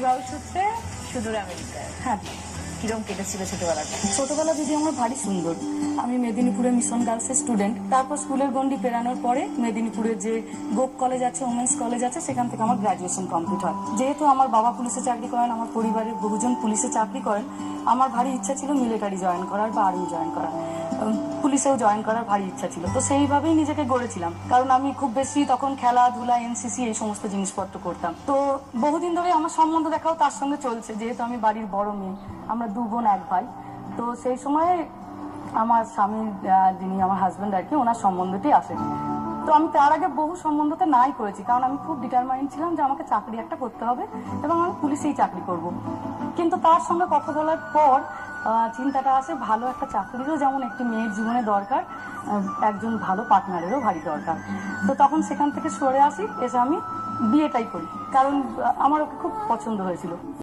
বিবাহ সূত্রে সুদূর আমেরিকায়। হ্যাঁ, কিরম কেটেছিল ছোটবেলাটা? ছোটবেলা দিদি আমার ভারী সুন্দর। আমি মেদিনীপুরে মিশন গার্লসের স্টুডেন্ট। তারপর স্কুলের গন্ডি পেরানোর পরে মেদিনীপুরে যে গোপ কলেজ আছে, ওমেন্স কলেজ আছে, সেখান থেকে আমার গ্রাজুয়েশন কমপ্লিট হয়। যেহেতু আমার বাবা পুলিশে চাকরি করেন, আমার পরিবারের বহুজন পুলিশে চাকরি করেন, আমার ভারী ইচ্ছা ছিল মিলিটারি জয়েন করার বা আর্মি জয়েন করার, পুলিশেও জয়েন করার ভারী ইচ্ছা ছিল। তো সেইভাবেই নিজেকে গড়েছিলাম, কারণ আমি খুব বেশি তখন খেলাধুলা, এনসিসি এই সমস্ত জিনিসপত্র করতাম। তো বহুদিন ধরে আমার সম্বন্ধ দেখাও তার সঙ্গে চলছে, যেহেতু আমি বাড়ির বড় মেয়ে, আমরা 2 বোন 1 ভাই। তো সেই সময় আমার স্বামী, যিনি আমার হাজব্যান্ড আর কি, ওনার সম্বন্ধটি আসে। তো আমি তার আগে বহু সম্বন্ধতে নাই করেছি, কারণ আমি খুব ডিটারমাইন্ড ছিলাম যে আমাকে চাকরি একটা করতে হবে এবং আমি পুলিশেই চাকরি করব। কিন্তু তার সঙ্গে কথা বলার পর চিন্তাটা আসে, ভালো একটা চাকরিরও যেমন একটি মেয়ের জীবনে দরকার, একজন ভালো পার্টনারেরও ভারী দরকার। তো তখন সেখান থেকে সরে আসি, এসে আমি বিয়েটাই করি, কারণ আমার ওকে খুব পছন্দ হয়েছিল।